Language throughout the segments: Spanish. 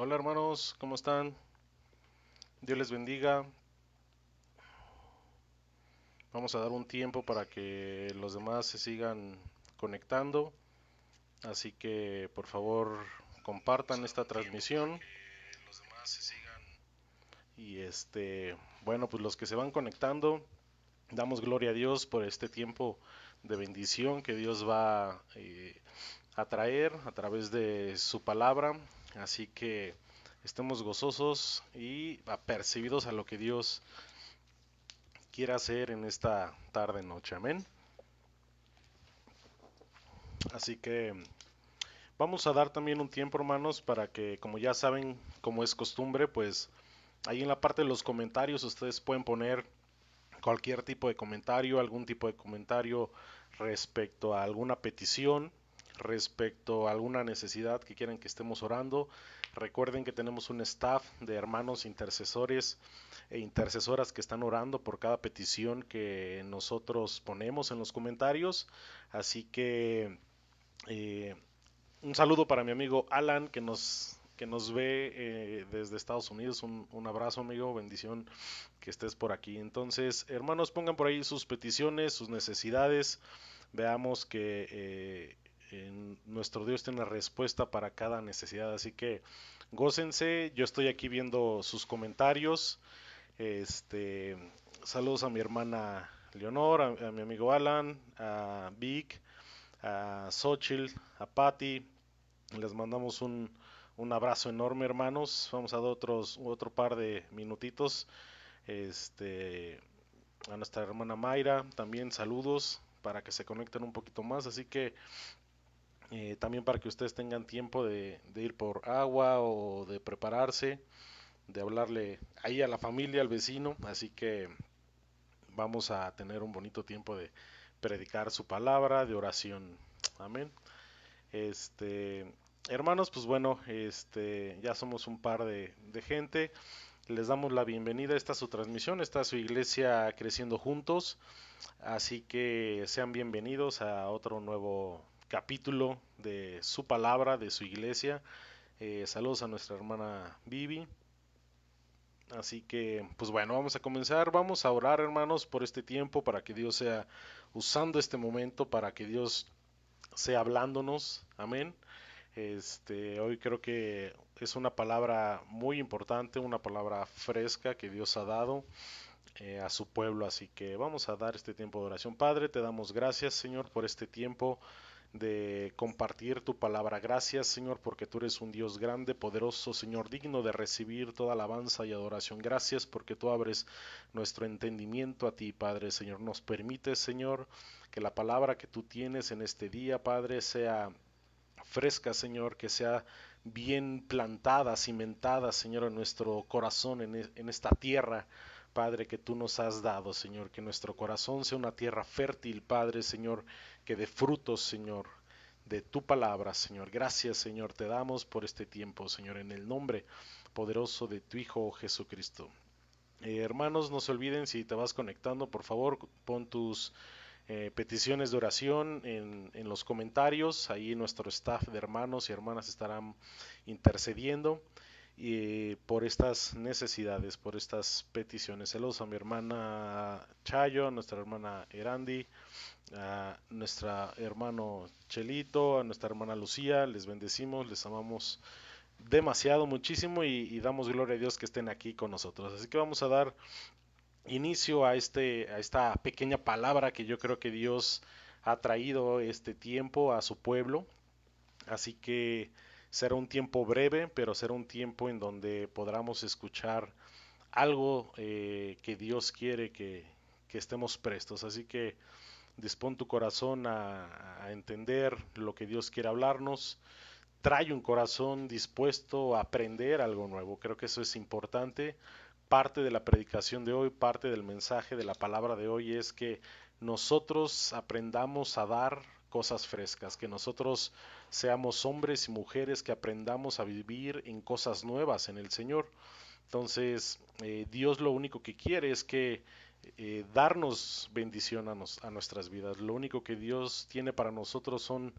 Hola hermanos, ¿cómo están? Dios les bendiga. Vamos a dar un tiempo para que los demás se sigan conectando. Así que por favor compartan esta transmisión. Y bueno, pues los que se van conectando, damos gloria a Dios por este tiempo de bendición que Dios va a traer a través de su palabra. Así que estemos gozosos y apercibidos a lo que Dios quiera hacer en esta tarde noche. Amén. Así que vamos a dar también un tiempo, hermanos, para que, como ya saben, como es costumbre, pues ahí en la parte de los comentarios ustedes pueden poner cualquier tipo de comentario, algún tipo de comentario respecto a alguna petición, respecto a alguna necesidad que quieran que estemos orando. Recuerden que tenemos un staff de hermanos intercesores e intercesoras que están orando por cada petición que nosotros ponemos en los comentarios. Así que eh, un saludo para mi amigo Alan que nos ve desde Estados Unidos. Un abrazo, amigo, bendición que estés por aquí. Entonces, hermanos, pongan por ahí sus peticiones, sus necesidades. Veamos que nuestro Dios tiene una respuesta para cada necesidad. Así que gócense. Yo estoy aquí viendo sus comentarios. Este, saludos a mi hermana Leonor, a mi amigo Alan, a Vic, a Xochitl, a Patty. Les mandamos un abrazo enorme, hermanos. Vamos a dar otro par de minutitos. Este, a nuestra hermana Mayra, también saludos para que se conecten un poquito más. Así que también para que ustedes tengan tiempo de ir por agua o de prepararse, de hablarle ahí a la familia, al vecino. Así que vamos a tener un bonito tiempo de predicar su palabra, de oración. Amén. Este, hermanos, pues bueno, ya somos un par de gente. Les damos la bienvenida. Esta es su transmisión, esta es su iglesia creciendo juntos. Así que sean bienvenidos a otro nuevo capítulo de su palabra, de su iglesia. Saludos a nuestra hermana Vivi. Así que, pues bueno, vamos a comenzar. Vamos a orar, hermanos, por este tiempo, para que Dios sea usando este momento, para que Dios sea hablándonos. Amén. Hoy creo que es una palabra muy importante, una palabra fresca que Dios ha dado a su pueblo. Así que vamos a dar este tiempo de oración. Padre, te damos gracias, Señor, por este tiempo de compartir tu palabra. Gracias, Señor, porque tú eres un Dios grande, poderoso, Señor, digno de recibir toda alabanza y adoración. Gracias porque tú abres nuestro entendimiento a ti, Padre, Señor. Nos permite, Señor, que la palabra que tú tienes en este día, Padre, sea fresca, Señor, que sea bien plantada, cimentada, Señor, en nuestro corazón, en esta tierra, Padre, que tú nos has dado, Señor, que nuestro corazón sea una tierra fértil, Padre, Señor, que dé frutos, Señor, de tu palabra, Señor. Gracias, Señor, te damos por este tiempo, Señor, en el nombre poderoso de tu Hijo Jesucristo. Hermanos, no se olviden, si te vas conectando, por favor, pon tus peticiones de oración en los comentarios. Ahí nuestro staff de hermanos y hermanas estarán intercediendo por estas necesidades, por estas peticiones. Saludos a mi hermana Chayo, a nuestra hermana Erandi, a nuestro hermano Chelito, a nuestra hermana Lucía. Les bendecimos, les amamos demasiado, muchísimo y damos gloria a Dios que estén aquí con nosotros. Así que vamos a dar inicio a esta pequeña palabra que yo creo que Dios ha traído este tiempo a su pueblo. Así que será un tiempo breve, pero será un tiempo en donde podamos escuchar algo que Dios quiere que estemos prestos. Así que dispón tu corazón a entender lo que Dios quiere hablarnos. Trae un corazón dispuesto a aprender algo nuevo. Creo que eso es importante. Parte de la predicación de hoy, parte del mensaje de la palabra de hoy es que nosotros aprendamos a dar cosas frescas, que nosotros seamos hombres y mujeres que aprendamos a vivir en cosas nuevas en el Señor. Entonces, Dios lo único que quiere es que darnos bendición a nuestras vidas. Lo único que Dios tiene para nosotros son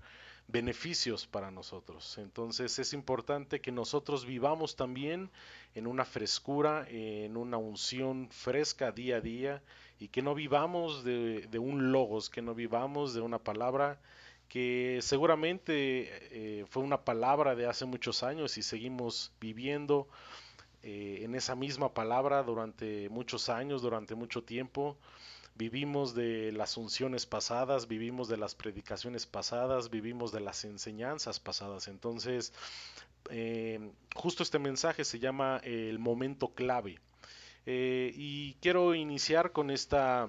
beneficios para nosotros. Entonces es importante que nosotros vivamos también en una frescura, en una unción fresca día a día, y que no vivamos de un logos, que no vivamos de una palabra que seguramente fue una palabra de hace muchos años y seguimos viviendo en esa misma palabra durante muchos años, durante mucho tiempo. Vivimos de las unciones pasadas, vivimos de las predicaciones pasadas, vivimos de las enseñanzas pasadas. Entonces, justo este mensaje se llama el momento clave. Y quiero iniciar con este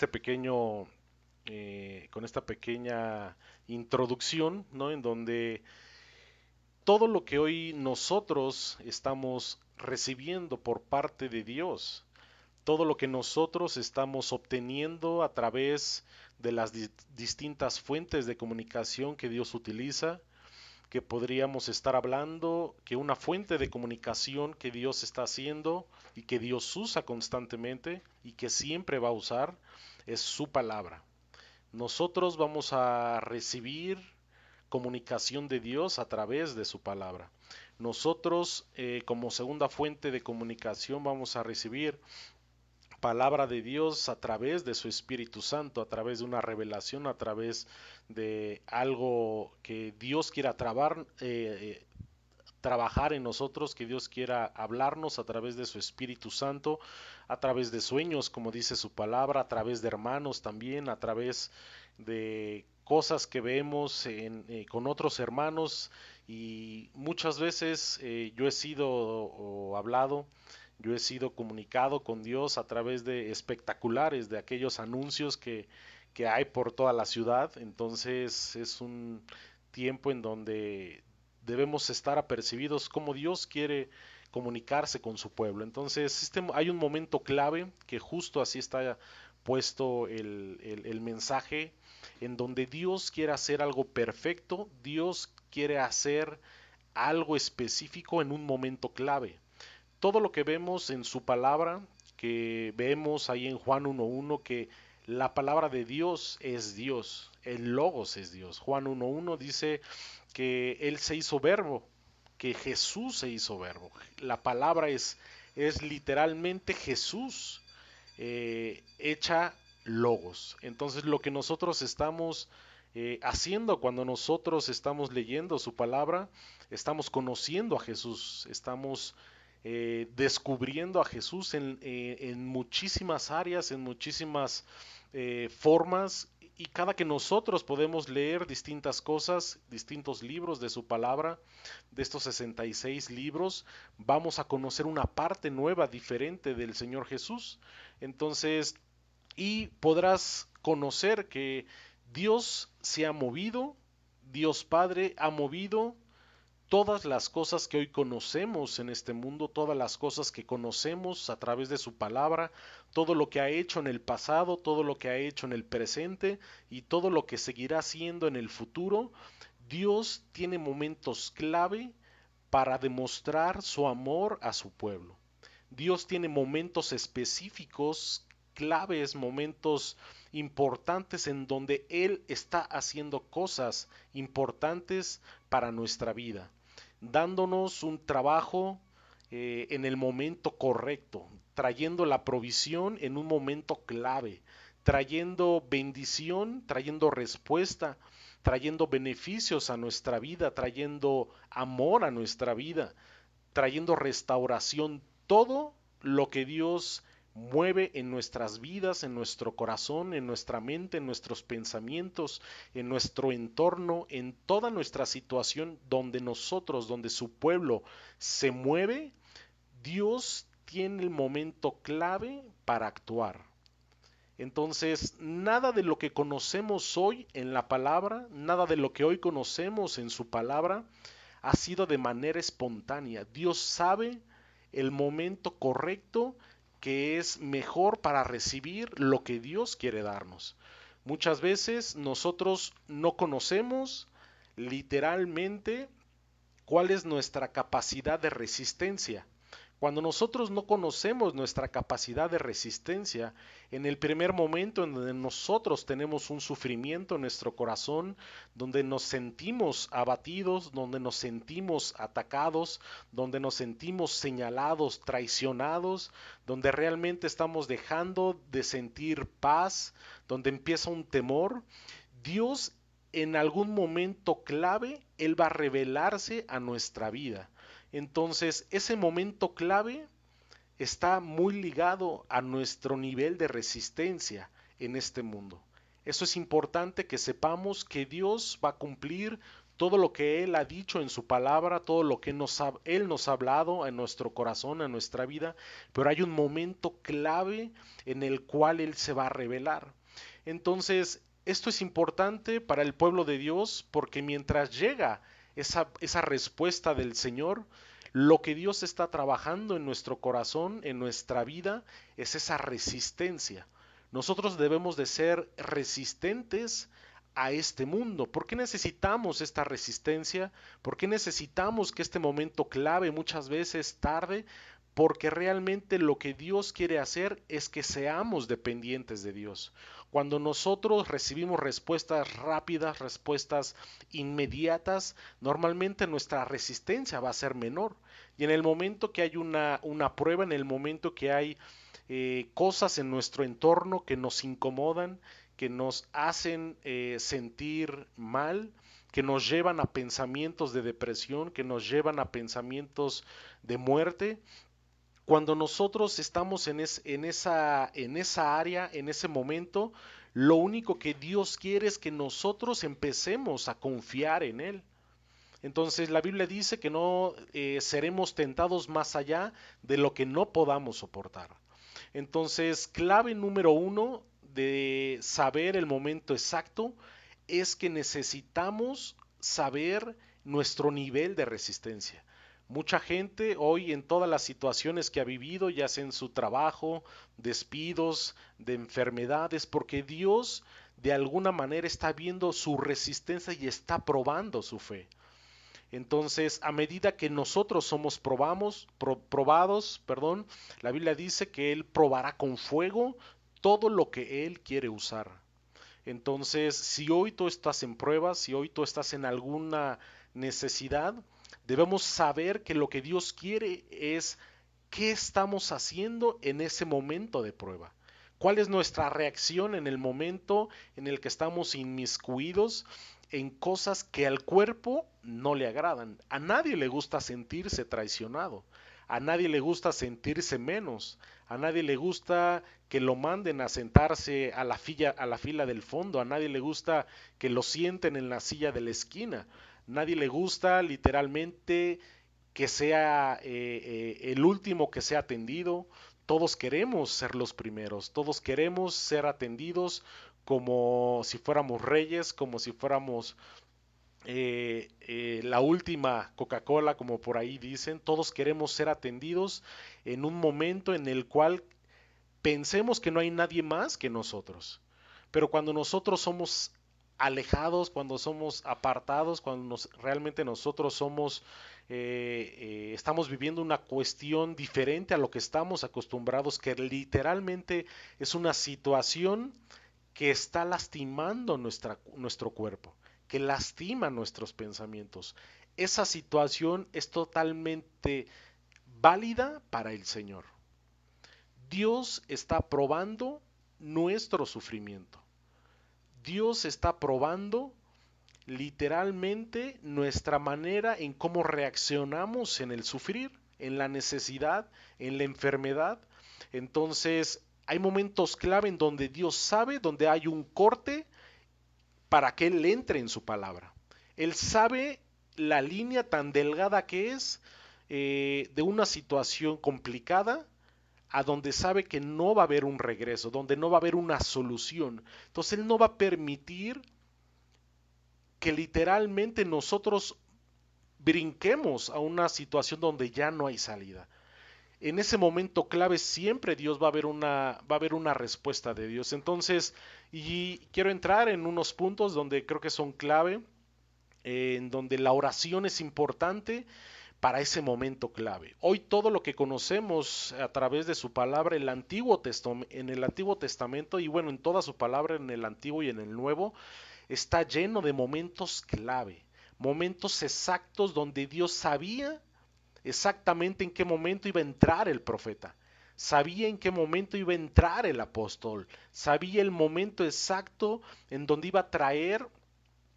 pequeño, con esta pequeña introducción, ¿no? En donde todo lo que hoy nosotros estamos recibiendo por parte de Dios, todo lo que nosotros estamos obteniendo a través de las distintas fuentes de comunicación que Dios utiliza, que podríamos estar hablando que una fuente de comunicación que Dios está haciendo y que Dios usa constantemente y que siempre va a usar es su palabra. Nosotros vamos a recibir comunicación de Dios a través de su palabra. Nosotros, como segunda fuente de comunicación, vamos a recibir palabra de Dios a través de su Espíritu Santo, a través de una revelación, a través de algo que Dios quiera trabajar en nosotros, que Dios quiera hablarnos a través de su Espíritu Santo, a través de sueños, como dice su palabra, a través de hermanos también, a través de cosas que vemos con otros hermanos. Y muchas veces yo he sido o hablado, yo he sido comunicado con Dios a través de espectaculares, de aquellos anuncios que hay por toda la ciudad. Entonces es un tiempo en donde debemos estar apercibidos cómo Dios quiere comunicarse con su pueblo. Entonces hay un momento clave que justo así está puesto el mensaje, en donde Dios quiere hacer algo perfecto, Dios quiere hacer algo específico en un momento clave. Todo lo que vemos en su palabra, que vemos ahí en Juan 1.1, que la palabra de Dios es Dios, el Logos es Dios. Juan 1.1 dice que Él se hizo verbo, que Jesús se hizo verbo. La palabra es literalmente Jesús hecha Logos. Entonces lo que nosotros estamos haciendo cuando nosotros estamos leyendo su palabra, estamos conociendo a Jesús, estamos descubriendo a Jesús en muchísimas áreas, en muchísimas formas, y cada que nosotros podemos leer distintas cosas, distintos libros de su palabra, de estos 66 libros, vamos a conocer una parte nueva, diferente del Señor Jesús. Entonces, y podrás conocer que Dios se ha movido, Dios Padre ha movido todas las cosas que hoy conocemos en este mundo, todas las cosas que conocemos a través de su palabra, todo lo que ha hecho en el pasado, todo lo que ha hecho en el presente y todo lo que seguirá haciendo en el futuro. Dios tiene momentos clave para demostrar su amor a su pueblo. Dios tiene momentos específicos, claves, momentos importantes en donde Él está haciendo cosas importantes para nuestra vida, dándonos un trabajo en el momento correcto, trayendo la provisión en un momento clave, trayendo bendición, trayendo respuesta, trayendo beneficios a nuestra vida, trayendo amor a nuestra vida, trayendo restauración, todo lo que Dios mueve en nuestras vidas, en nuestro corazón, en nuestra mente, en nuestros pensamientos, en nuestro entorno, en toda nuestra situación donde nosotros, donde su pueblo se mueve, Dios tiene el momento clave para actuar. Entonces, nada de lo que conocemos hoy en la palabra, nada de lo que hoy conocemos en su palabra, ha sido de manera espontánea. Dios sabe el momento correcto que es mejor para recibir lo que Dios quiere darnos. Muchas veces nosotros no conocemos literalmente cuál es nuestra capacidad de resistencia, Cuando nosotros no conocemos nuestra capacidad de resistencia, en el primer momento en donde nosotros tenemos un sufrimiento en nuestro corazón, donde nos sentimos abatidos, donde nos sentimos atacados, donde nos sentimos señalados, traicionados, donde realmente estamos dejando de sentir paz, donde empieza un temor, Dios en algún momento clave, Él va a revelarse a nuestra vida. Entonces, ese momento clave está muy ligado a nuestro nivel de resistencia en este mundo. Eso es importante que sepamos que Dios va a cumplir todo lo que Él ha dicho en su palabra, todo lo que Él nos ha hablado en nuestro corazón, en nuestra vida, pero hay un momento clave en el cual Él se va a revelar. Entonces, esto es importante para el pueblo de Dios porque mientras llega esa respuesta del Señor, lo que Dios está trabajando en nuestro corazón, en nuestra vida, es esa resistencia. Nosotros debemos de ser resistentes a este mundo. ¿Por qué necesitamos esta resistencia? ¿Por qué necesitamos que este momento clave muchas veces tarde? Porque realmente lo que Dios quiere hacer es que seamos dependientes de Dios. Cuando nosotros recibimos respuestas rápidas, respuestas inmediatas, normalmente nuestra resistencia va a ser menor. Y en el momento que hay una prueba, en el momento que hay cosas en nuestro entorno que nos incomodan, que nos hacen sentir mal, que nos llevan a pensamientos de depresión, que nos llevan a pensamientos de muerte, cuando nosotros estamos en esa área, en ese momento, lo único que Dios quiere es que nosotros empecemos a confiar en Él. Entonces la Biblia dice que no seremos tentados más allá de lo que no podamos soportar. Entonces, clave número uno de saber el momento exacto es que necesitamos saber nuestro nivel de resistencia. Mucha gente hoy en todas las situaciones que ha vivido, ya sea en su trabajo, despidos, de enfermedades, porque Dios de alguna manera está viendo su resistencia y está probando su fe. Entonces, a medida que nosotros somos probados, la Biblia dice que Él probará con fuego todo lo que Él quiere usar. Entonces, si hoy tú estás en pruebas, si hoy tú estás en alguna necesidad, debemos saber que lo que Dios quiere es qué estamos haciendo en ese momento de prueba. ¿Cuál es nuestra reacción en el momento en el que estamos inmiscuidos en cosas que al cuerpo no le agradan? A nadie le gusta sentirse traicionado. A nadie le gusta sentirse menos. A nadie le gusta que lo manden a sentarse a la fila del fondo. A nadie le gusta que lo sienten en la silla de la esquina. Nadie le gusta literalmente que sea el último que sea atendido. Todos queremos ser los primeros, todos queremos ser atendidos como si fuéramos reyes, como si fuéramos la última Coca-Cola, como por ahí dicen. Todos queremos ser atendidos en un momento en el cual pensemos que no hay nadie más que nosotros. Pero cuando nosotros somos alejados, cuando somos apartados, cuando realmente nosotros somos, estamos viviendo una cuestión diferente a lo que estamos acostumbrados, que literalmente es una situación que está lastimando nuestro cuerpo, que lastima nuestros pensamientos. Esa situación es totalmente válida para el Señor. Dios está probando nuestro sufrimiento. Dios está probando literalmente nuestra manera en cómo reaccionamos en el sufrir, en la necesidad, en la enfermedad. Entonces, hay momentos clave en donde Dios sabe, donde hay un corte para que Él entre en su palabra. Él sabe la línea tan delgada que es de una situación complicada a donde sabe que no va a haber un regreso, donde no va a haber una solución. Entonces Él no va a permitir que literalmente nosotros brinquemos a una situación donde ya no hay salida. En ese momento clave siempre Dios va a haber una respuesta de Dios. Entonces, y quiero entrar en unos puntos donde creo que son clave, en donde la oración es importante, para ese momento clave. Hoy todo lo que conocemos a través de su palabra en el Antiguo Testamento y bueno, en toda su palabra en el Antiguo y en el Nuevo, está lleno de momentos clave, momentos exactos donde Dios sabía exactamente en qué momento iba a entrar el profeta, sabía en qué momento iba a entrar el apóstol, sabía el momento exacto en donde iba a traer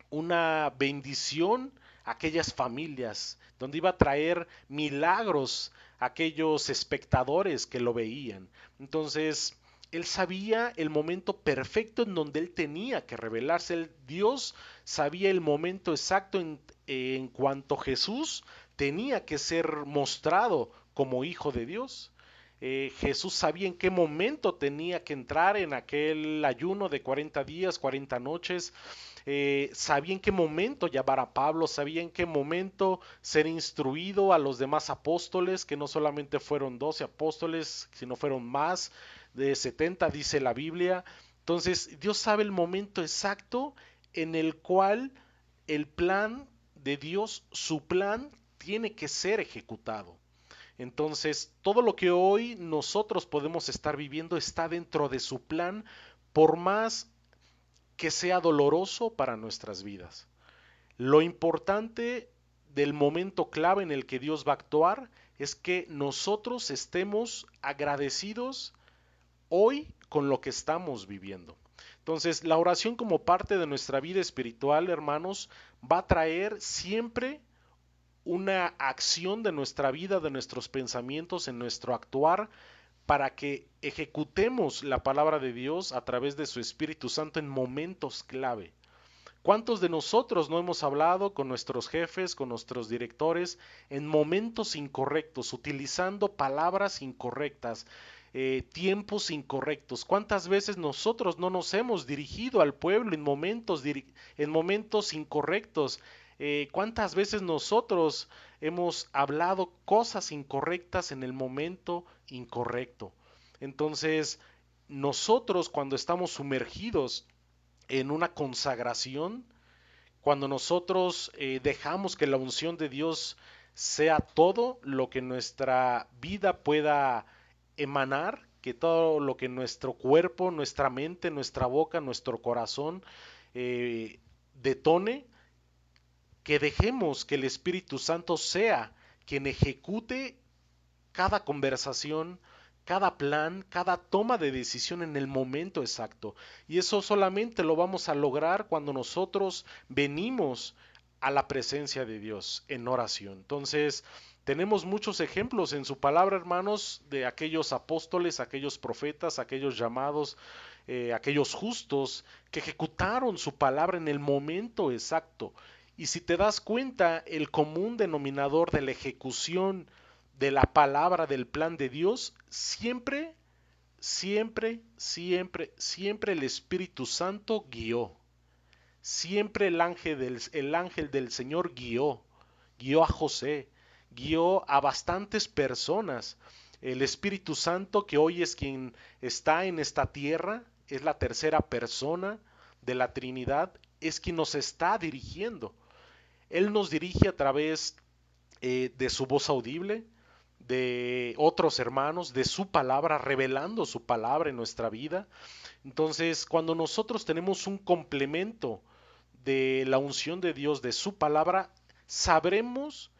una bendición a aquellas familias, donde iba a traer milagros a aquellos espectadores que lo veían. Entonces, él sabía el momento perfecto en donde él tenía que revelarse. Dios sabía el momento exacto en cuanto Jesús tenía que ser mostrado como hijo de Dios. Jesús sabía en qué momento tenía que entrar en aquel ayuno de 40 días, 40 noches. Sabía en qué momento llamar a Pablo, sabía en qué momento ser instruido a los demás apóstoles, que no solamente fueron 12 apóstoles, sino fueron más de 70, dice la Biblia. Entonces, Dios sabe el momento exacto en el cual el plan de Dios, su plan, tiene que ser ejecutado. Entonces, todo lo que hoy nosotros podemos estar viviendo está dentro de su plan, por más que sea doloroso para nuestras vidas. Lo importante del momento clave en el que Dios va a actuar es que nosotros estemos agradecidos hoy con lo que estamos viviendo. Entonces, la oración como parte de nuestra vida espiritual, hermanos, va a traer siempre una acción de nuestra vida, de nuestros pensamientos, en nuestro actuar, para que ejecutemos la palabra de Dios a través de su Espíritu Santo en momentos clave. ¿Cuántos de nosotros no hemos hablado con nuestros jefes, con nuestros directores, en momentos incorrectos, utilizando palabras incorrectas, tiempos incorrectos? ¿Cuántas veces nosotros no nos hemos dirigido al pueblo en momentos incorrectos? ¿Cuántas veces nosotros hemos hablado cosas incorrectas en el momento incorrecto? Entonces, nosotros cuando estamos sumergidos en una consagración, cuando nosotros dejamos que la unción de Dios sea todo lo que nuestra vida pueda emanar, que todo lo que nuestro cuerpo, nuestra mente, nuestra boca, nuestro corazón detone, que dejemos que el Espíritu Santo sea quien ejecute cada conversación, cada plan, cada toma de decisión en el momento exacto. Y eso solamente lo vamos a lograr cuando nosotros venimos a la presencia de Dios en oración. Entonces, tenemos muchos ejemplos en su palabra, hermanos, de aquellos apóstoles, aquellos profetas, aquellos llamados, aquellos justos que ejecutaron su palabra en el momento exacto. Y si te das cuenta, el común denominador de la ejecución de la palabra del plan de Dios, siempre, siempre, siempre, siempre el Espíritu Santo guió. Siempre el ángel del Señor guió a José, guió a bastantes personas. El Espíritu Santo, que hoy es quien está en esta tierra, es la tercera persona de la Trinidad, es quien nos está dirigiendo. Él nos dirige a través de su voz audible, de otros hermanos, de su palabra, revelando su palabra en nuestra vida. Entonces, cuando nosotros tenemos un complemento de la unción de Dios, de su palabra, sabremos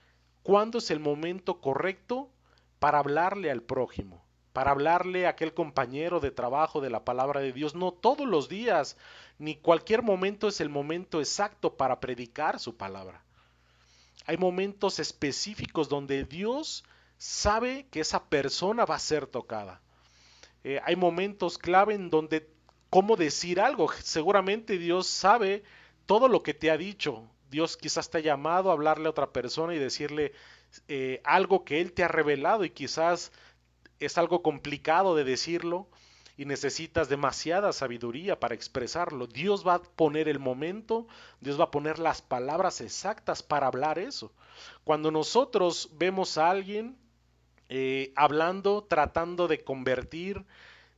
cuándo es el momento correcto para hablarle al prójimo, para hablarle a aquel compañero de trabajo de la palabra de Dios. No todos los días, ni cualquier momento es el momento exacto para predicar su palabra. Hay momentos específicos donde Dios sabe que esa persona va a ser tocada. Hay momentos clave en donde cómo decir algo. Seguramente Dios sabe todo lo que te ha dicho. Dios quizás te ha llamado a hablarle a otra persona y decirle algo que Él te ha revelado y quizás es algo complicado de decirlo y necesitas demasiada sabiduría para expresarlo. Dios va a poner el momento, Dios va a poner las palabras exactas para hablar eso. Cuando nosotros vemos a alguien hablando, tratando de convertir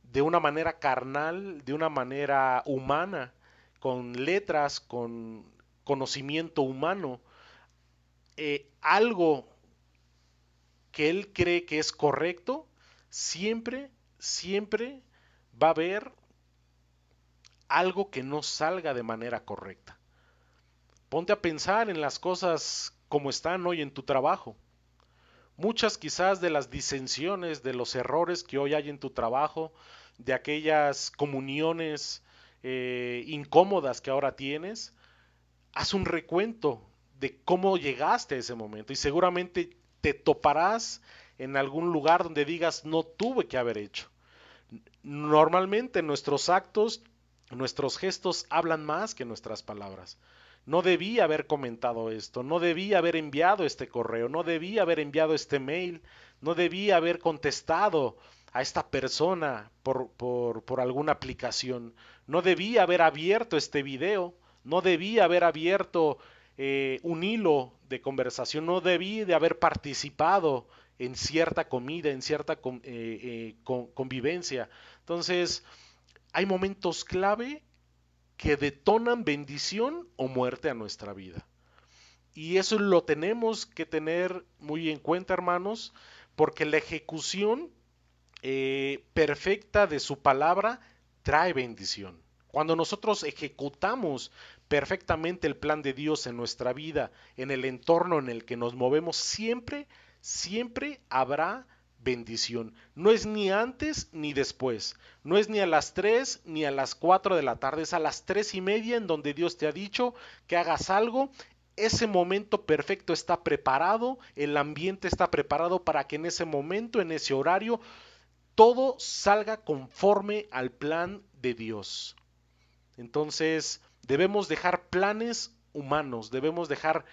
de una manera carnal, de una manera humana, con letras, con conocimiento humano, algo que él cree que es correcto, siempre, siempre va a haber algo que no salga de manera correcta. Ponte a pensar en las cosas como están hoy en tu trabajo. Muchas quizás de las disensiones, de los errores que hoy hay en tu trabajo, de aquellas comuniones incómodas que ahora tienes, haz un recuento de cómo llegaste a ese momento y seguramente te toparás en algún lugar donde digas no tuve que haber hecho. Normalmente nuestros actos, nuestros gestos hablan más que nuestras palabras. No debí haber comentado esto, no debí haber enviado este correo, no debí haber enviado este mail, no debí haber contestado a esta persona por alguna aplicación, no debí haber abierto este video, no debí haber abierto un hilo de conversación, no debí de haber participado en cierta comida, en cierta convivencia. Entonces, hay momentos clave que detonan bendición o muerte a nuestra vida. Y eso lo tenemos que tener muy en cuenta, hermanos, porque la ejecución perfecta de su palabra trae bendición. Cuando nosotros ejecutamos perfectamente el plan de Dios en nuestra vida, en el entorno en el que nos movemos, siempre, siempre habrá bendición. No es ni antes ni después. No es ni a las 3 ni a las 4 de la tarde. Es a las 3:30 en donde Dios te ha dicho que hagas algo. Ese momento perfecto está preparado, el ambiente está preparado para que en ese momento, en ese horario, todo salga conforme al plan de Dios. Entonces, debemos dejar planes humanos, debemos dejar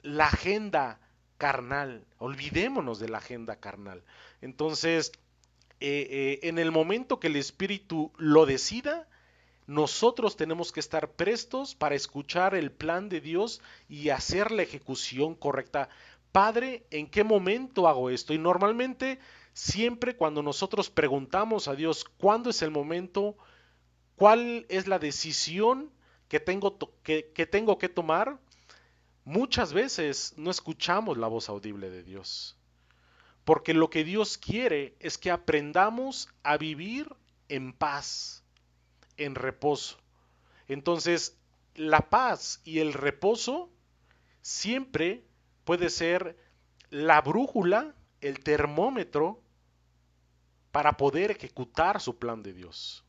la agenda carnal, olvidémonos de la agenda carnal. Entonces, en el momento que el Espíritu lo decida, nosotros tenemos que estar prestos para escuchar el plan de Dios y hacer la ejecución correcta. Padre, ¿en qué momento hago esto? Y normalmente, siempre cuando nosotros preguntamos a Dios cuándo es el momento, cuál es la decisión que tengo que tomar, muchas veces no escuchamos la voz audible de Dios. Porque lo que Dios quiere es que aprendamos a vivir en paz, en reposo. Entonces, la paz y el reposo siempre puede ser la brújula, el termómetro para poder ejecutar su plan de Dios.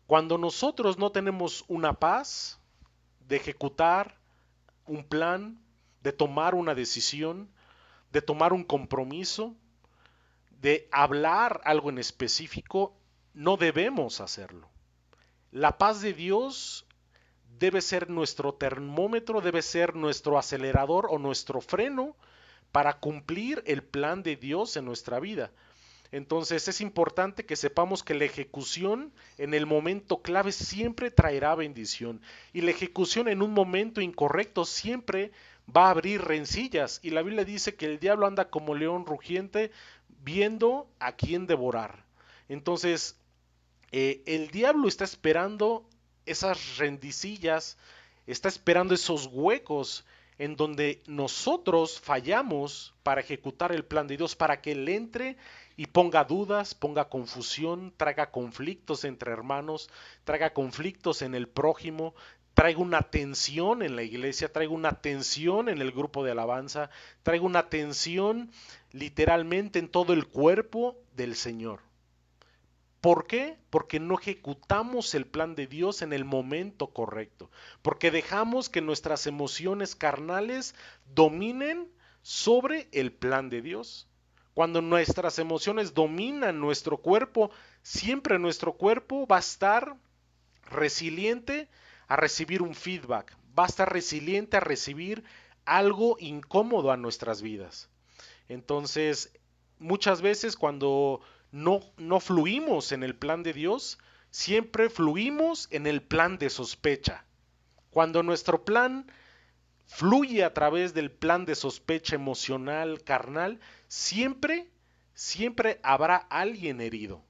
Cuando nosotros no tenemos una paz de ejecutar un plan, de tomar una decisión, de tomar un compromiso, de hablar algo en específico, no debemos hacerlo. La paz de Dios debe ser nuestro termómetro, debe ser nuestro acelerador o nuestro freno para cumplir el plan de Dios en nuestra vida. Entonces es importante que sepamos que la ejecución en el momento clave siempre traerá bendición y la ejecución en un momento incorrecto siempre va a abrir rencillas y la Biblia dice que el diablo anda como león rugiente viendo a quién devorar. Entonces el diablo está esperando esas rendicillas, está esperando esos huecos en donde nosotros fallamos para ejecutar el plan de Dios, para que Él entre y ponga dudas, ponga confusión, traiga conflictos entre hermanos, traiga conflictos en el prójimo, traiga una tensión en la iglesia, traiga una tensión en el grupo de alabanza, traiga una tensión literalmente en todo el cuerpo del Señor. ¿Por qué? Porque no ejecutamos el plan de Dios en el momento correcto, porque dejamos que nuestras emociones carnales dominen sobre el plan de Dios. Cuando nuestras emociones dominan nuestro cuerpo, siempre nuestro cuerpo va a estar resiliente a recibir un feedback, va a estar resiliente a recibir algo incómodo a nuestras vidas. Entonces, muchas veces cuando no fluimos en el plan de Dios, siempre fluimos en el plan de sospecha. Cuando nuestro plan fluye a través del plan de sospecha emocional, carnal, siempre, siempre habrá alguien herido.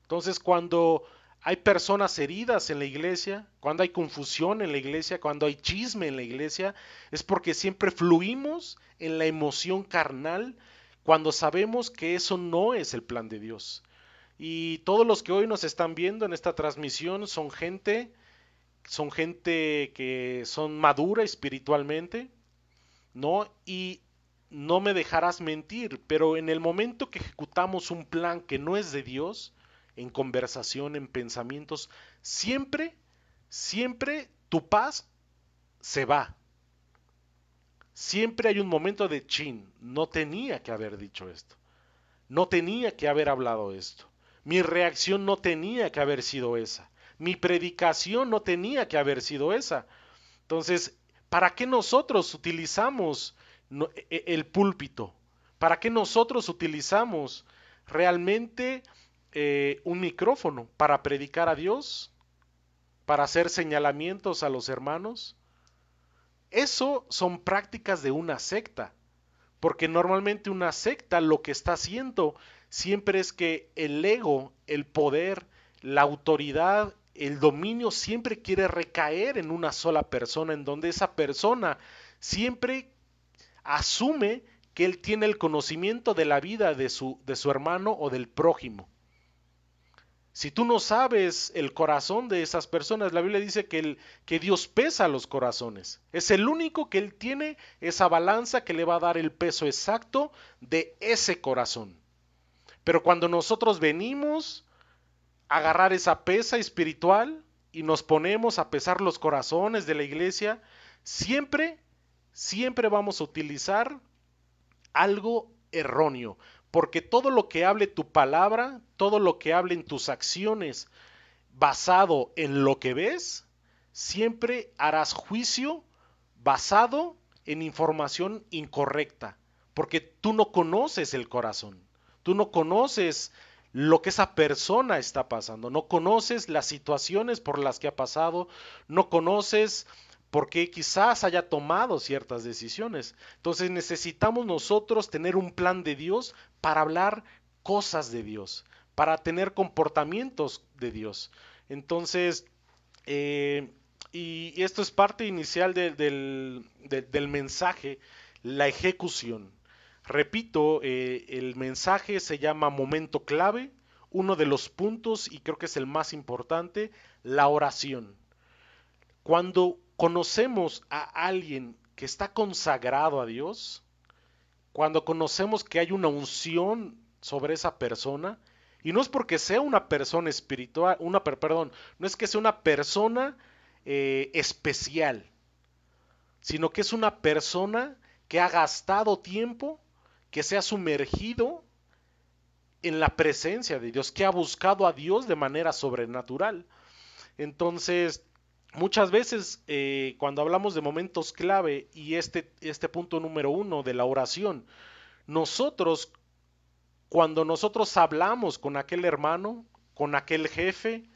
Entonces, cuando hay personas heridas en la iglesia, cuando hay confusión en la iglesia, cuando hay chisme en la iglesia, es porque siempre fluimos en la emoción carnal, cuando sabemos que eso no es el plan de Dios. Y todos los que hoy nos están viendo en esta transmisión son gente que son madura espiritualmente, ¿no? Y no me dejarás mentir, pero en el momento que ejecutamos un plan que no es de Dios, en conversación, en pensamientos, siempre, siempre tu paz se va. Siempre hay un momento de chin, no tenía que haber dicho esto, no tenía que haber hablado esto, mi reacción no tenía que haber sido esa, mi predicación no tenía que haber sido esa. Entonces, ¿para qué nosotros utilizamos el púlpito? ¿Para qué nosotros utilizamos realmente un micrófono? ¿Para predicar a Dios? ¿Para hacer señalamientos a los hermanos? Eso son prácticas de una secta, porque normalmente una secta lo que está haciendo siempre es que el ego, el poder, la autoridad, el dominio siempre quiere recaer en una sola persona, en donde esa persona siempre asume que él tiene el conocimiento de la vida de su hermano o del prójimo. Si tú no sabes el corazón de esas personas, la Biblia dice que Dios pesa los corazones. Es el único que Él tiene esa balanza que le va a dar el peso exacto de ese corazón. Pero cuando nosotros venimos a agarrar esa pesa espiritual y nos ponemos a pesar los corazones de la iglesia, siempre, siempre vamos a utilizar algo erróneo, porque todo lo que hable tu palabra, todo lo que hable en tus acciones basado en lo que ves, siempre harás juicio basado en información incorrecta, porque tú no conoces el corazón, tú no conoces lo que esa persona está pasando, no conoces las situaciones por las que ha pasado, no conoces porque quizás haya tomado ciertas decisiones. Entonces necesitamos nosotros tener un plan de Dios para hablar cosas de Dios, para tener comportamientos de Dios. Entonces, y esto es parte inicial del mensaje, la ejecución. Repito, el mensaje se llama momento clave, uno de los puntos, y creo que es el más importante, la oración. Cuando conocemos a alguien que está consagrado a Dios, cuando conocemos que hay una unción sobre esa persona, y no es porque sea una persona espiritual, perdón, no es que sea una persona especial, sino que es una persona que ha gastado tiempo, que se ha sumergido en la presencia de Dios, que ha buscado a Dios de manera sobrenatural. Entonces, muchas veces cuando hablamos de momentos clave y este punto número uno de la oración, nosotros, cuando nosotros hablamos con aquel hermano, con aquel jefe,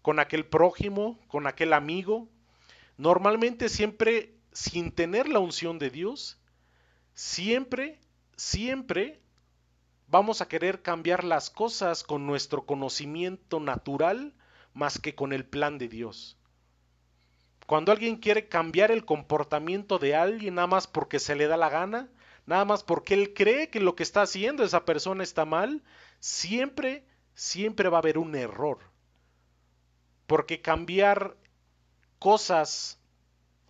con aquel prójimo, con aquel amigo, normalmente siempre sin tener la unción de Dios, siempre, siempre vamos a querer cambiar las cosas con nuestro conocimiento natural más que con el plan de Dios. Cuando alguien quiere cambiar el comportamiento de alguien nada más porque se le da la gana, nada más porque él cree que lo que está haciendo esa persona está mal, siempre, siempre va a haber un error. Porque cambiar cosas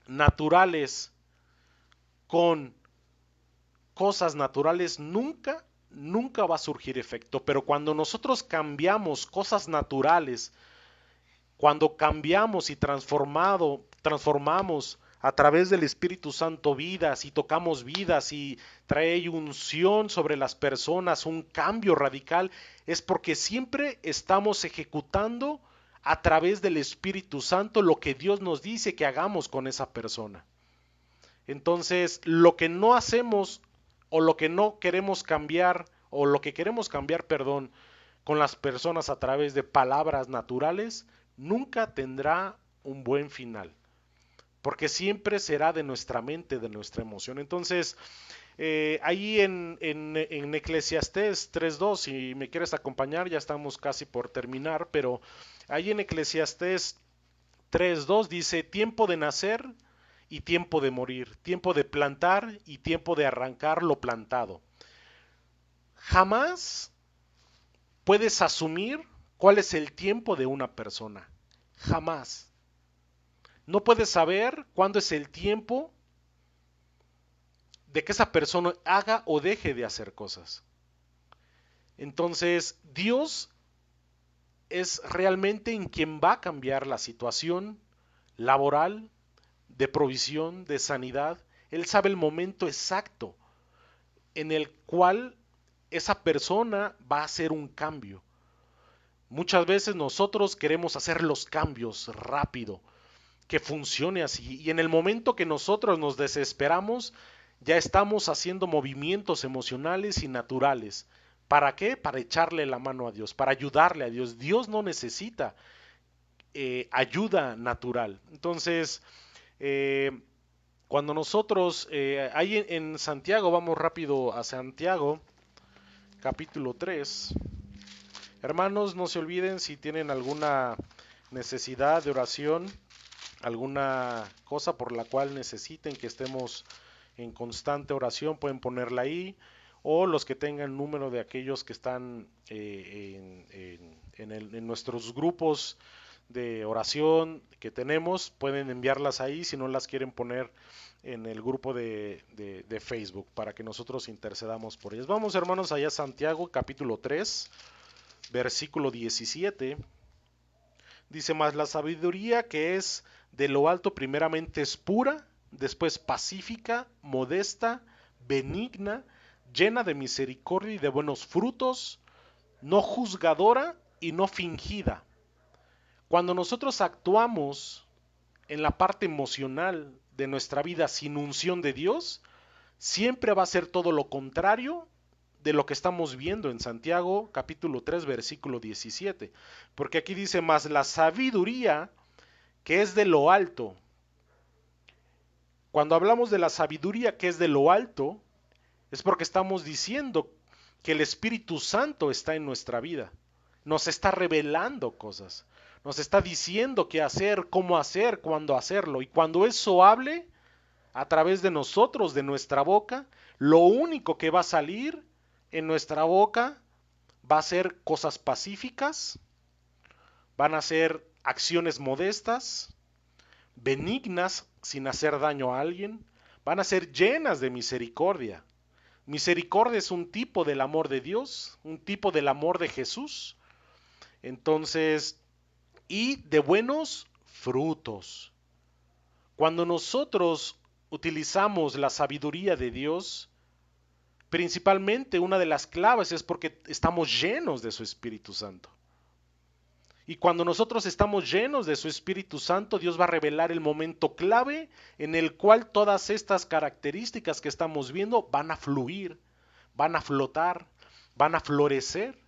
naturales con cosas naturales nunca, nunca va a surgir efecto. Pero cuando nosotros cambiamos cosas naturales, cuando cambiamos y transformamos a través del Espíritu Santo vidas y tocamos vidas y trae unción sobre las personas, un cambio radical, es porque siempre estamos ejecutando a través del Espíritu Santo lo que Dios nos dice que hagamos con esa persona. Entonces, lo que no hacemos o lo que no queremos cambiar o lo que queremos cambiar, perdón, con las personas a través de palabras naturales, nunca tendrá un buen final, porque siempre será de nuestra mente, de nuestra emoción. Entonces, ahí en Eclesiastés 3.2, si me quieres acompañar, ya estamos casi por terminar, pero ahí en Eclesiastés 3.2 dice, tiempo de nacer y tiempo de morir, tiempo de plantar y tiempo de arrancar lo plantado. Jamás puedes asumir cuál es el tiempo de una persona. Jamás. No puedes saber cuándo es el tiempo de que esa persona haga o deje de hacer cosas. Entonces, Dios es realmente en quien va a cambiar la situación laboral, de provisión, de sanidad. Él sabe el momento exacto en el cual esa persona va a hacer un cambio. Muchas veces nosotros queremos hacer los cambios rápido, que funcione así. Y en el momento que nosotros nos desesperamos, ya estamos haciendo movimientos emocionales y naturales. ¿Para qué? Para echarle la mano a Dios, para ayudarle a Dios. Dios no necesita ayuda natural. Entonces, cuando nosotros, ahí en Santiago, vamos rápido a Santiago, capítulo 3. Hermanos, no se olviden si tienen alguna necesidad de oración, alguna cosa por la cual necesiten que estemos en constante oración, pueden ponerla ahí. O los que tengan número de aquellos que están en nuestros grupos de oración que tenemos, pueden enviarlas ahí si no las quieren poner en el grupo de Facebook para que nosotros intercedamos por ellas. Vamos, hermanos, allá a Santiago capítulo 3, versículo 17. Dice: mas la sabiduría que es de lo alto primeramente es pura, después pacífica, modesta, benigna, llena de misericordia y de buenos frutos, no juzgadora y no fingida. Cuando nosotros actuamos en la parte emocional de nuestra vida sin unción de Dios, siempre va a ser todo lo contrario de lo que estamos viendo en Santiago capítulo 3 versículo 17. Porque aquí dice: mas la sabiduría que es de lo alto. Cuando hablamos de la sabiduría que es de lo alto, es porque estamos diciendo que el Espíritu Santo está en nuestra vida. Nos está revelando cosas. Nos está diciendo qué hacer, cómo hacer, cuándo hacerlo. Y cuando eso hable a través de nosotros, de nuestra boca, lo único que va a salir en nuestra boca va a ser cosas pacíficas, van a ser acciones modestas, benignas sin hacer daño a alguien, van a ser llenas de misericordia. Misericordia es un tipo del amor de Dios, un tipo del amor de Jesús. Entonces, y de buenos frutos. Cuando nosotros utilizamos la sabiduría de Dios, principalmente una de las claves es porque estamos llenos de su Espíritu Santo. Y cuando nosotros estamos llenos de su Espíritu Santo, Dios va a revelar el momento clave en el cual todas estas características que estamos viendo van a fluir, van a flotar, van a florecer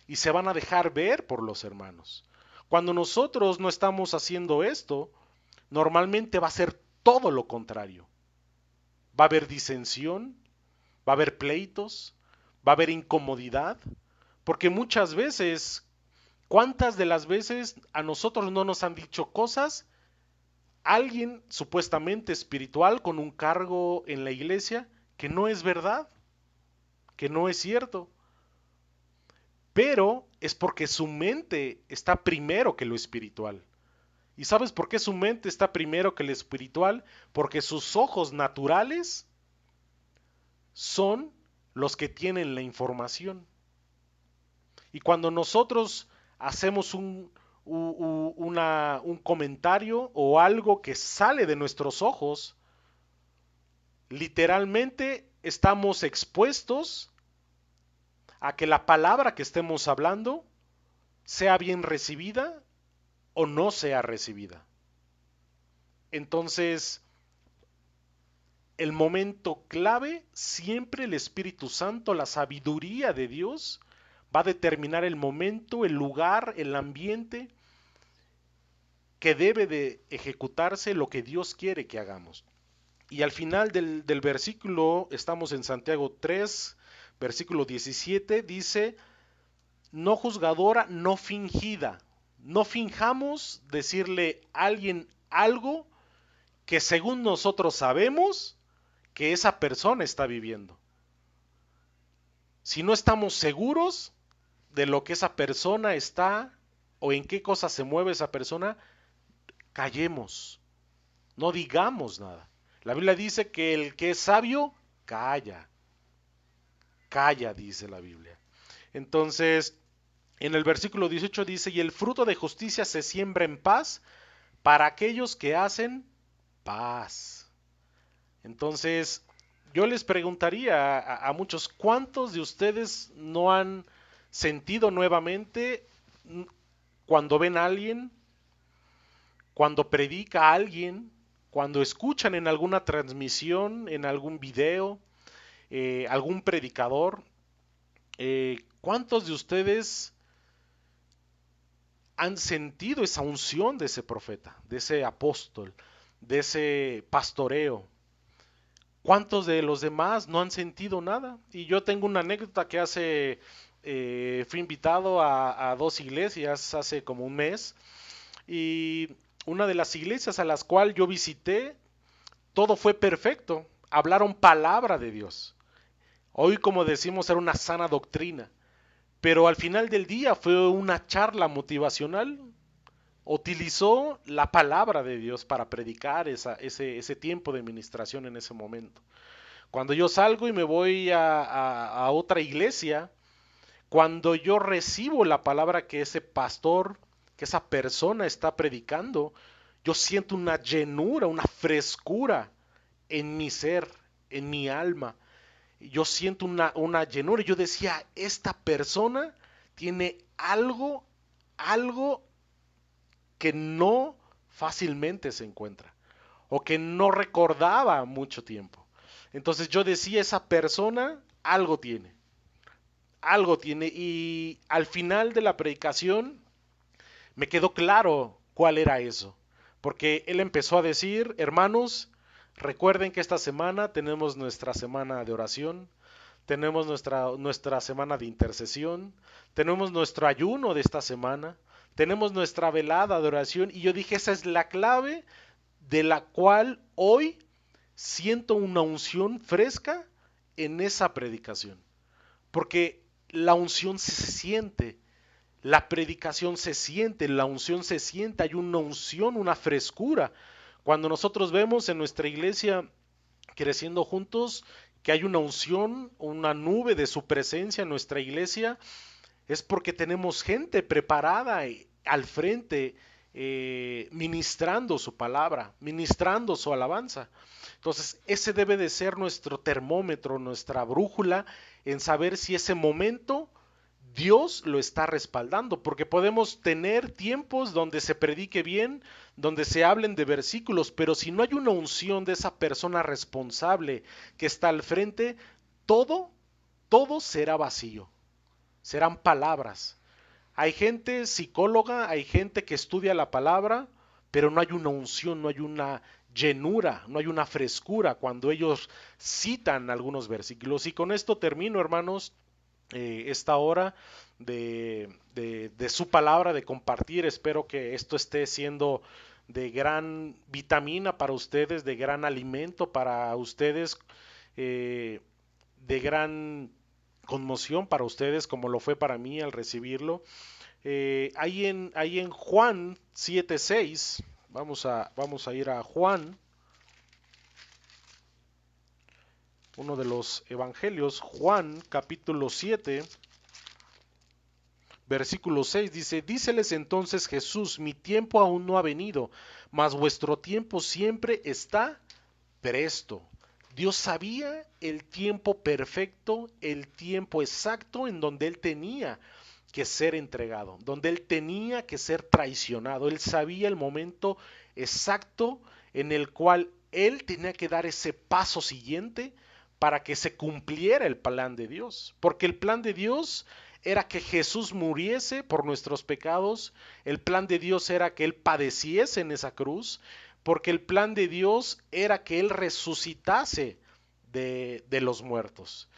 y se van a dejar ver por los hermanos. Cuando nosotros no estamos haciendo esto, normalmente va a ser todo lo contrario. Va a haber disensión, va a haber pleitos, va a haber incomodidad, porque muchas veces, ¿cuántas de las veces a nosotros no nos han dicho cosas? Alguien supuestamente espiritual con un cargo en la iglesia que no es verdad, que no es cierto, pero es porque su mente está primero que lo espiritual. ¿Y sabes por qué su mente está primero que lo espiritual? Porque sus ojos naturales son los que tienen la información. Y cuando nosotros hacemos un comentario o algo que sale de nuestros ojos, literalmente estamos expuestos a que la palabra que estemos hablando sea bien recibida o no sea recibida. Entonces, el momento clave, siempre el Espíritu Santo, la sabiduría de Dios, va a determinar el momento, el lugar, el ambiente que debe de ejecutarse lo que Dios quiere que hagamos. Y al final del versículo, estamos en Santiago 3, versículo 17, dice: no juzgadora, no fingida. No finjamos decirle a alguien algo que según nosotros sabemos que esa persona está viviendo. Si no estamos seguros de lo que esa persona está o en qué cosa se mueve esa persona, callemos, no digamos nada. La Biblia dice que el que es sabio, calla, calla, dice la Biblia. Entonces, en el versículo 18 dice, y el fruto de justicia se siembra en paz para aquellos que hacen paz. Entonces, yo les preguntaría a muchos, ¿cuántos de ustedes no han sentido nuevamente cuando ven a alguien, cuando predica a alguien, cuando escuchan en alguna transmisión, en algún video, algún predicador? ¿Cuántos de ustedes han sentido esa unción de ese profeta, de ese apóstol, de ese pastoreo? ¿Cuántos de los demás no han sentido nada? Y yo tengo una anécdota que fui invitado a dos iglesias hace como un mes, y una de las iglesias a las cuales yo visité, todo fue perfecto, hablaron palabra de Dios. Hoy, como decimos, era una sana doctrina, pero al final del día fue una charla motivacional. Utilizó la palabra de Dios para predicar ese tiempo de ministración en ese momento. Cuando yo salgo y me voy a otra iglesia, cuando yo recibo la palabra que ese pastor, que esa persona está predicando, yo siento una llenura, una frescura en mi ser, en mi alma. Yo siento una llenura. Yo decía, esta persona tiene algo que no fácilmente se encuentra o que no recordaba mucho tiempo. Entonces yo decía, esa persona algo tiene, y al final de la predicación me quedó claro cuál era eso, porque él empezó a decir, hermanos, recuerden que esta semana tenemos nuestra semana de oración, tenemos nuestra semana de intercesión, tenemos nuestro ayuno de esta semana, tenemos nuestra velada de oración, y yo dije, esa es la clave de la cual hoy siento una unción fresca en esa predicación. Porque la unción se siente, la predicación se siente, la unción se siente, hay una unción, una frescura. Cuando nosotros vemos en nuestra iglesia creciendo juntos que hay una unción, una nube de su presencia en nuestra iglesia, es porque tenemos gente preparada al frente, ministrando su palabra, ministrando su alabanza. Entonces, ese debe de ser nuestro termómetro, nuestra brújula en saber si ese momento Dios lo está respaldando, porque podemos tener tiempos donde se predique bien, donde se hablen de versículos, pero si no hay una unción de esa persona responsable que está al frente, todo, todo será vacío, serán palabras. Hay gente psicóloga, hay gente que estudia la palabra, pero no hay una unción, no hay una llenura, no hay una frescura cuando ellos citan algunos versículos. Y con esto termino, hermanos, esta hora de su palabra, de compartir. Espero que esto esté siendo de gran vitamina para ustedes, de gran alimento para ustedes, de gran conmoción para ustedes, como lo fue para mí al recibirlo. Ahí en Juan 7:6, vamos a ir a Juan, uno de los evangelios, Juan capítulo 7, versículo 6 dice, díceles entonces Jesús, mi tiempo aún no ha venido, mas vuestro tiempo siempre está presto. Dios sabía el tiempo perfecto, el tiempo exacto en donde Él tenía que ser entregado, donde Él tenía que ser traicionado. Él sabía el momento exacto en el cual Él tenía que dar ese paso siguiente para que se cumpliera el plan de Dios. Porque el plan de Dios era que Jesús muriese por nuestros pecados, el plan de Dios era que Él padeciese en esa cruz, porque el plan de Dios era que Él resucitase de los muertos.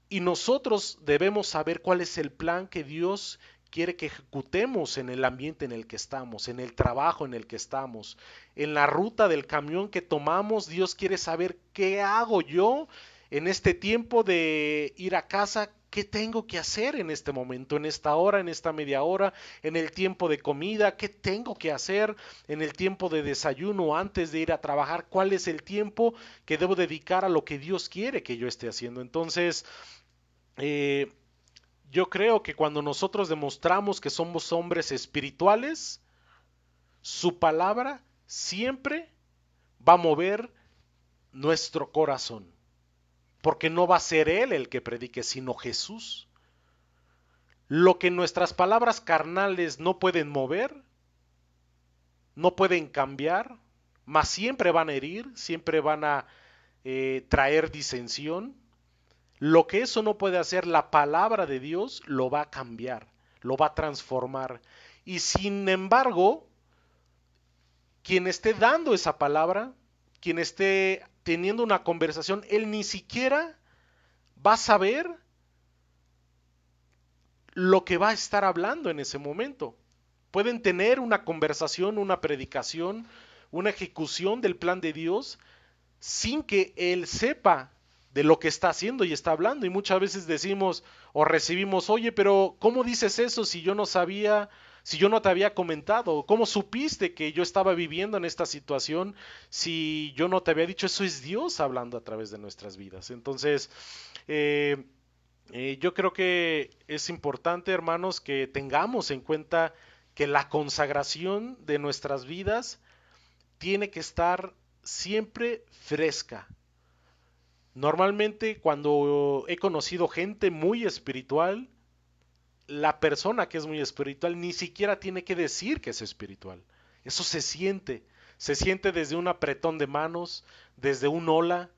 Y nosotros debemos saber cuál es el plan que Dios quiere que ejecutemos en el ambiente en el que estamos, en el trabajo en el que estamos, en la ruta del camión que tomamos. Dios quiere saber qué hago yo en este tiempo de ir a casa, ¿qué tengo que hacer en este momento, en esta hora, en esta media hora, en el tiempo de comida? ¿Qué tengo que hacer en el tiempo de desayuno antes de ir a trabajar? ¿Cuál es el tiempo que debo dedicar a lo que Dios quiere que yo esté haciendo? Entonces, eh, yo creo que cuando nosotros demostramos que somos hombres espirituales, su palabra siempre va a mover nuestro corazón, porque no va a ser Él el que predique, sino Jesús. Lo que nuestras palabras carnales no pueden mover, no pueden cambiar, mas siempre van a herir, siempre van a traer disensión. Lo que eso no puede hacer, la palabra de Dios lo va a cambiar, lo va a transformar. Y sin embargo, quien esté dando esa palabra, quien esté teniendo una conversación, él ni siquiera va a saber lo que va a estar hablando en ese momento. Pueden tener una conversación, una predicación, una ejecución del plan de Dios sin que él sepa de lo que está haciendo y está hablando. Y muchas veces decimos o recibimos, oye, pero ¿cómo dices eso si yo no sabía, si yo no te había comentado? ¿Cómo supiste que yo estaba viviendo en esta situación si yo no te había dicho? Eso es Dios hablando a través de nuestras vidas. Entonces, eh, yo creo que es importante, hermanos, que tengamos en cuenta que la consagración de nuestras vidas tiene que estar siempre fresca. Normalmente cuando he conocido gente muy espiritual, la persona que es muy espiritual ni siquiera tiene que decir que es espiritual. Eso se siente desde un apretón de manos, desde un hola,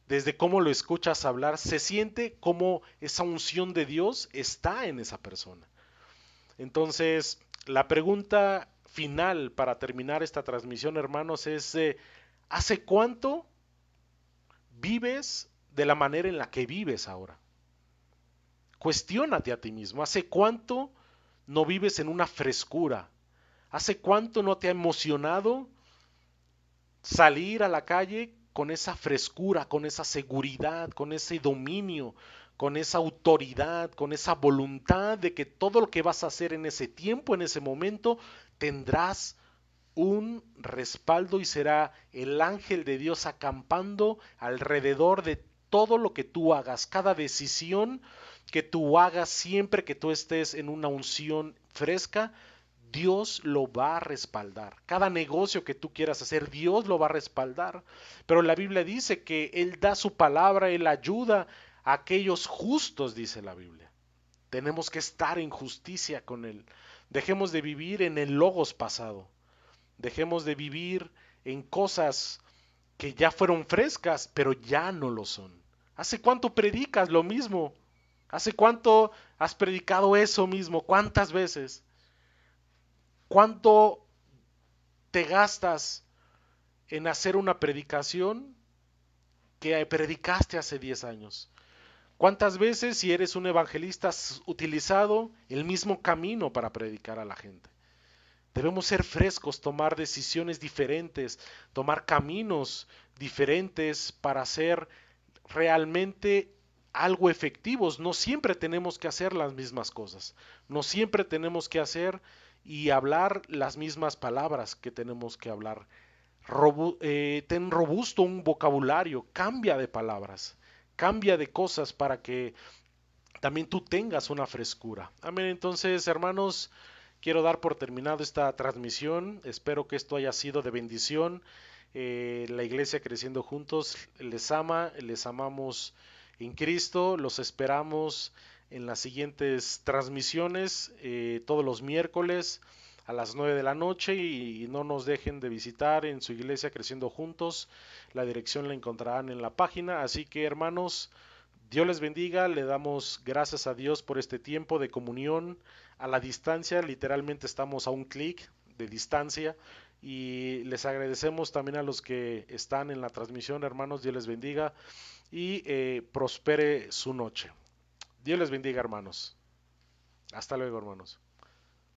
desde cómo lo escuchas hablar, se siente como esa unción de Dios está en esa persona. Entonces, la pregunta final para terminar esta transmisión, hermanos, es ¿hace cuánto vives de la manera en la que vives ahora? Cuestiónate a ti mismo. ¿Hace cuánto no vives en una frescura? ¿Hace cuánto no te ha emocionado salir a la calle con esa frescura, con esa seguridad, con ese dominio, con esa autoridad, con esa voluntad de que todo lo que vas a hacer en ese tiempo, en ese momento, tendrás un respaldo y será el ángel de Dios acampando alrededor de todo lo que tú hagas, cada decisión que tú hagas, siempre que tú estés en una unción fresca, Dios lo va a respaldar. Cada negocio que tú quieras hacer, Dios lo va a respaldar. Pero la Biblia dice que Él da su palabra, Él ayuda a aquellos justos, dice la Biblia. Tenemos que estar en justicia con Él. Dejemos de vivir en el logos pasado. Dejemos de vivir en cosas que ya fueron frescas, pero ya no lo son. ¿Hace cuánto predicas lo mismo? ¿Hace cuánto has predicado eso mismo? ¿Cuántas veces? ¿Cuánto te gastas en hacer una predicación que predicaste hace 10 años? ¿Cuántas veces, si eres un evangelista, has utilizado el mismo camino para predicar a la gente? Debemos ser frescos, tomar decisiones diferentes, tomar caminos diferentes para hacer realmente algo efectivos. No siempre tenemos que hacer las mismas cosas. No siempre tenemos que hacer y hablar las mismas palabras que tenemos que hablar. Ten robusto un vocabulario, cambia de palabras, cambia de cosas para que también tú tengas una frescura. Amén. Entonces, hermanos, quiero dar por terminado esta transmisión. Espero que esto haya sido de bendición. La iglesia Creciendo Juntos les ama, les amamos en Cristo. Los esperamos en las siguientes transmisiones todos los miércoles a las 9 de la noche y no nos dejen de visitar en su iglesia Creciendo Juntos. La dirección la encontrarán en la página. Así que, hermanos, Dios les bendiga, le damos gracias a Dios por este tiempo de comunión a la distancia, literalmente estamos a un clic de distancia y les agradecemos también a los que están en la transmisión, hermanos, Dios les bendiga y prospere su noche. Dios les bendiga, hermanos. Hasta luego, hermanos.